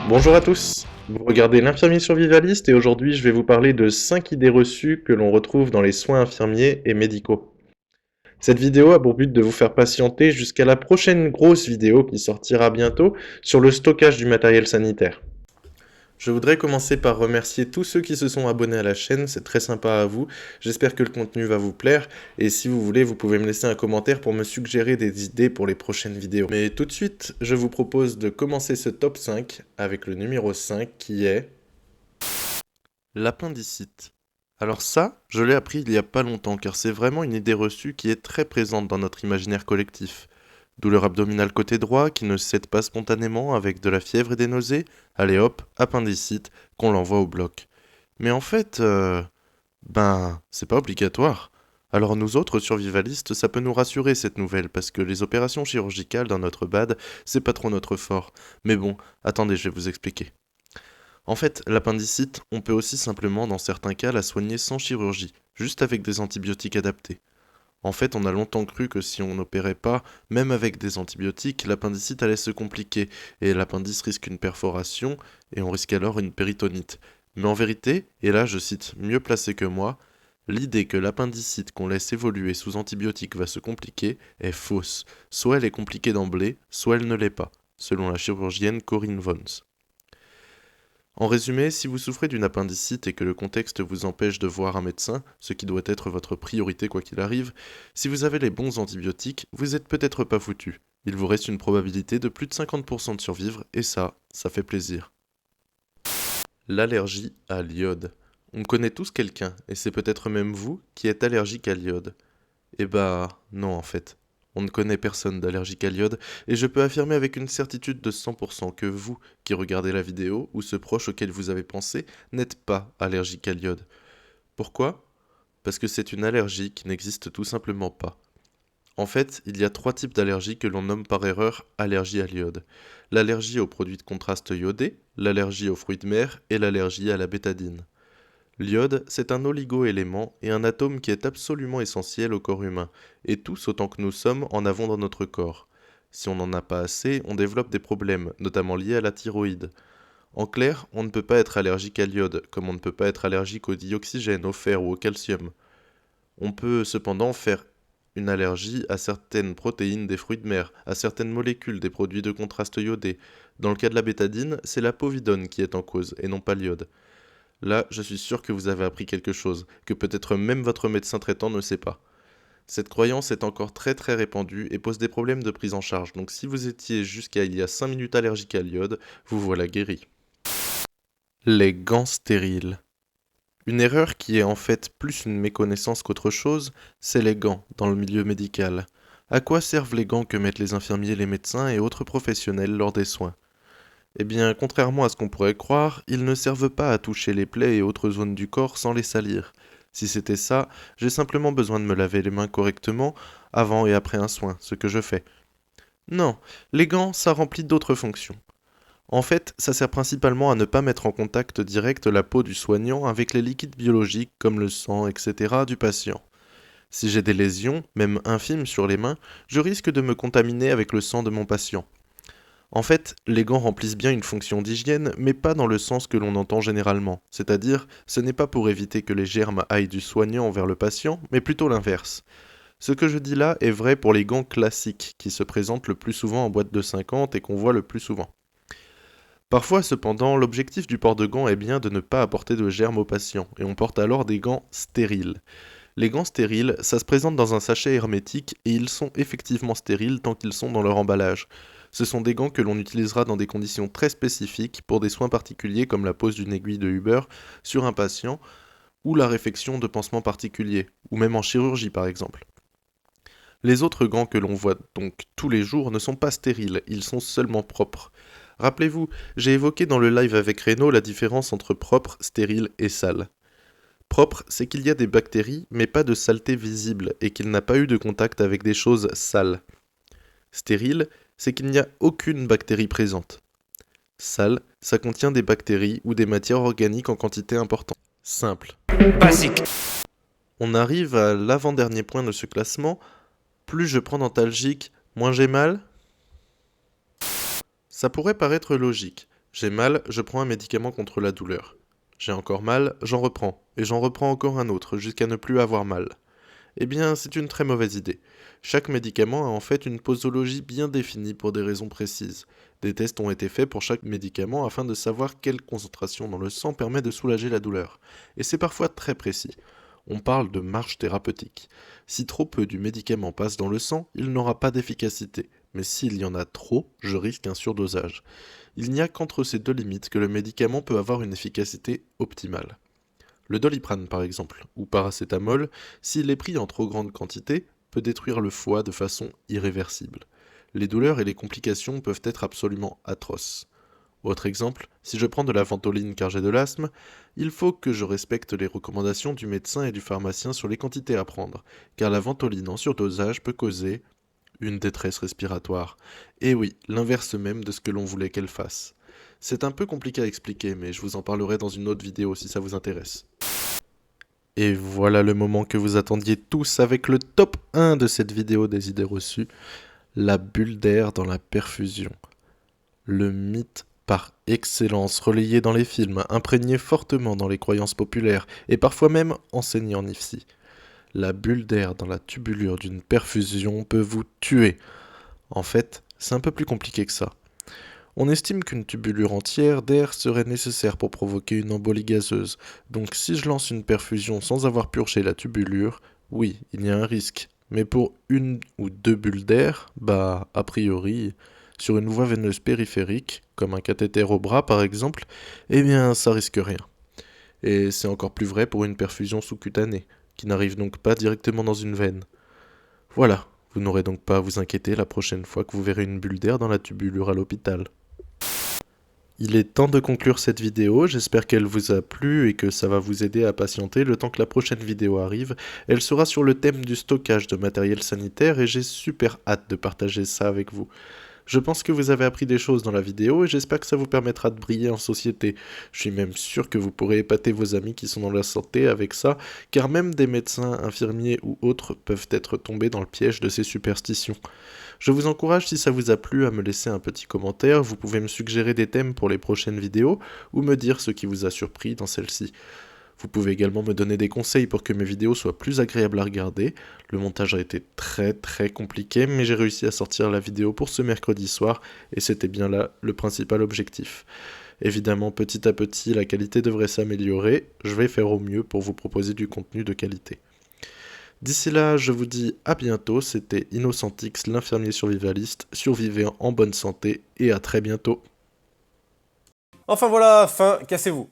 Bonjour à tous, vous regardez l'infirmier survivaliste et aujourd'hui je vais vous parler de 5 idées reçues que l'on retrouve dans les soins infirmiers et médicaux. Cette vidéo a pour but de vous faire patienter jusqu'à la prochaine grosse vidéo qui sortira bientôt sur le stockage du matériel sanitaire. Je voudrais commencer par remercier tous ceux qui se sont abonnés à la chaîne, c'est très sympa à vous, j'espère que le contenu va vous plaire, et si vous voulez, vous pouvez me laisser un commentaire pour me suggérer des idées pour les prochaines vidéos. Mais tout de suite, je vous propose de commencer ce top 5 avec le numéro 5 qui est l'appendicite. Alors ça, je l'ai appris il y a pas longtemps car c'est vraiment une idée reçue qui est très présente dans notre imaginaire collectif. Douleur abdominale côté droit qui ne cède pas spontanément avec de la fièvre et des nausées, allez hop, appendicite, qu'on l'envoie au bloc. Mais en fait, c'est pas obligatoire. Alors nous autres survivalistes, ça peut nous rassurer cette nouvelle parce que les opérations chirurgicales dans notre BAD, c'est pas trop notre fort. Mais bon, attendez, je vais vous expliquer. En fait, l'appendicite, on peut aussi simplement, dans certains cas, la soigner sans chirurgie, juste avec des antibiotiques adaptés. En fait, on a longtemps cru que si on n'opérait pas, même avec des antibiotiques, l'appendicite allait se compliquer, et l'appendice risque une perforation, et on risque alors une péritonite. Mais en vérité, et là je cite mieux placé que moi, l'idée que l'appendicite qu'on laisse évoluer sous antibiotiques va se compliquer est fausse. Soit elle est compliquée d'emblée, soit elle ne l'est pas, selon la chirurgienne Corinne Vons. En résumé, si vous souffrez d'une appendicite et que le contexte vous empêche de voir un médecin, ce qui doit être votre priorité quoi qu'il arrive, si vous avez les bons antibiotiques, vous êtes peut-être pas foutu. Il vous reste une probabilité de plus de 50% de survivre, et ça fait plaisir. L'allergie à l'iode. On connaît tous quelqu'un, et c'est peut-être même vous, qui êtes allergique à l'iode. Eh bah, non en fait. On ne connaît personne d'allergique à l'iode, et je peux affirmer avec une certitude de 100% que vous, qui regardez la vidéo, ou ce proche auquel vous avez pensé, n'êtes pas allergique à l'iode. Pourquoi? Parce que c'est une allergie qui n'existe tout simplement pas. En fait, il y a 3 types d'allergies que l'on nomme par erreur allergie à l'iode. L'allergie aux produits de contraste iodés, l'allergie aux fruits de mer et l'allergie à la bétadine. L'iode, c'est un oligo-élément et un atome qui est absolument essentiel au corps humain, et tous autant que nous sommes en avons dans notre corps. Si on n'en a pas assez, on développe des problèmes, notamment liés à la thyroïde. En clair, on ne peut pas être allergique à l'iode, comme on ne peut pas être allergique au dioxygène, au fer ou au calcium. On peut cependant faire une allergie à certaines protéines des fruits de mer, à certaines molécules des produits de contraste iodés. Dans le cas de la bétadine, c'est la povidone qui est en cause, et non pas l'iode. Là, je suis sûr que vous avez appris quelque chose, que peut-être même votre médecin traitant ne sait pas. Cette croyance est encore très répandue et pose des problèmes de prise en charge, donc si vous étiez jusqu'à il y a 5 minutes allergique à l'iode, vous voilà guéri. Les gants stériles. Une erreur qui est en fait plus une méconnaissance qu'autre chose, c'est les gants dans le milieu médical. À quoi servent les gants que mettent les infirmiers, les médecins et autres professionnels lors des soins? Eh bien, contrairement à ce qu'on pourrait croire, ils ne servent pas à toucher les plaies et autres zones du corps sans les salir. Si c'était ça, j'ai simplement besoin de me laver les mains correctement avant et après un soin, ce que je fais. Non, les gants, ça remplit d'autres fonctions. En fait, ça sert principalement à ne pas mettre en contact direct la peau du soignant avec les liquides biologiques comme le sang, etc. du patient. Si j'ai des lésions, même infimes sur les mains, je risque de me contaminer avec le sang de mon patient. En fait, les gants remplissent bien une fonction d'hygiène, mais pas dans le sens que l'on entend généralement. C'est-à-dire, ce n'est pas pour éviter que les germes aillent du soignant vers le patient, mais plutôt l'inverse. Ce que je dis là est vrai pour les gants classiques, qui se présentent le plus souvent en boîte de 50 et qu'on voit le plus souvent. Parfois, cependant, l'objectif du port de gants est bien de ne pas apporter de germes au patient, et on porte alors des gants stériles. Les gants stériles, ça se présente dans un sachet hermétique et ils sont effectivement stériles tant qu'ils sont dans leur emballage. Ce sont des gants que l'on utilisera dans des conditions très spécifiques pour des soins particuliers comme la pose d'une aiguille de Huber sur un patient ou la réfection de pansements particuliers, ou même en chirurgie par exemple. Les autres gants que l'on voit donc tous les jours ne sont pas stériles, ils sont seulement propres. Rappelez-vous, j'ai évoqué dans le live avec Reno la différence entre propre, stérile et sale. Propre, c'est qu'il y a des bactéries, mais pas de saleté visible, et qu'il n'a pas eu de contact avec des choses sales. Stérile, c'est qu'il n'y a aucune bactérie présente. Sale, ça contient des bactéries ou des matières organiques en quantité importante. Simple. Basique. On arrive à l'avant-dernier point de ce classement. Plus je prends d'antalgiques, moins j'ai mal. Ça pourrait paraître logique. J'ai mal, je prends un médicament contre la douleur. J'ai encore mal, j'en reprends, et j'en reprends encore un autre, jusqu'à ne plus avoir mal. Eh bien, c'est une très mauvaise idée. Chaque médicament a en fait une posologie bien définie pour des raisons précises. Des tests ont été faits pour chaque médicament afin de savoir quelle concentration dans le sang permet de soulager la douleur. Et c'est parfois très précis. On parle de marge thérapeutique. Si trop peu du médicament passe dans le sang, il n'aura pas d'efficacité. Mais s'il y en a trop, je risque un surdosage. Il n'y a qu'entre ces deux limites que le médicament peut avoir une efficacité optimale. Le Doliprane par exemple, ou paracétamol, s'il est pris en trop grande quantité, peut détruire le foie de façon irréversible. Les douleurs et les complications peuvent être absolument atroces. Autre exemple, si je prends de la ventoline car j'ai de l'asthme, il faut que je respecte les recommandations du médecin et du pharmacien sur les quantités à prendre, car la ventoline en surdosage peut causer une détresse respiratoire. Et oui, l'inverse même de ce que l'on voulait qu'elle fasse. C'est un peu compliqué à expliquer, mais je vous en parlerai dans une autre vidéo si ça vous intéresse. Et voilà le moment que vous attendiez tous avec le top 1 de cette vidéo des idées reçues, la bulle d'air dans la perfusion. Le mythe par excellence, relayé dans les films, imprégné fortement dans les croyances populaires et parfois même enseigné en IFSI. La bulle d'air dans la tubulure d'une perfusion peut vous tuer. En fait, c'est un peu plus compliqué que ça. On estime qu'une tubulure entière d'air serait nécessaire pour provoquer une embolie gazeuse. Donc si je lance une perfusion sans avoir purgé la tubulure, oui, il y a un risque. Mais pour une ou deux bulles d'air, a priori, sur une voie veineuse périphérique, comme un cathéter au bras par exemple, eh bien ça risque rien. Et c'est encore plus vrai pour une perfusion sous-cutanée, qui n'arrive donc pas directement dans une veine. Voilà, vous n'aurez donc pas à vous inquiéter la prochaine fois que vous verrez une bulle d'air dans la tubulure à l'hôpital. Il est temps de conclure cette vidéo, j'espère qu'elle vous a plu et que ça va vous aider à patienter le temps que la prochaine vidéo arrive. Elle sera sur le thème du stockage de matériel sanitaire et j'ai super hâte de partager ça avec vous. Je pense que vous avez appris des choses dans la vidéo et j'espère que ça vous permettra de briller en société. Je suis même sûr que vous pourrez épater vos amis qui sont dans la santé avec ça, car même des médecins, infirmiers ou autres peuvent être tombés dans le piège de ces superstitions. Je vous encourage, si ça vous a plu, à me laisser un petit commentaire. Vous pouvez me suggérer des thèmes pour les prochaines vidéos ou me dire ce qui vous a surpris dans celle-ci. Vous pouvez également me donner des conseils pour que mes vidéos soient plus agréables à regarder. Le montage a été très compliqué, mais j'ai réussi à sortir la vidéo pour ce mercredi soir, et c'était bien là le principal objectif. Évidemment, petit à petit, la qualité devrait s'améliorer. Je vais faire au mieux pour vous proposer du contenu de qualité. D'ici là, je vous dis à bientôt. C'était Innocentix, l'infirmier survivaliste. Survivez en bonne santé, et à très bientôt. Enfin voilà, fin, cassez-vous.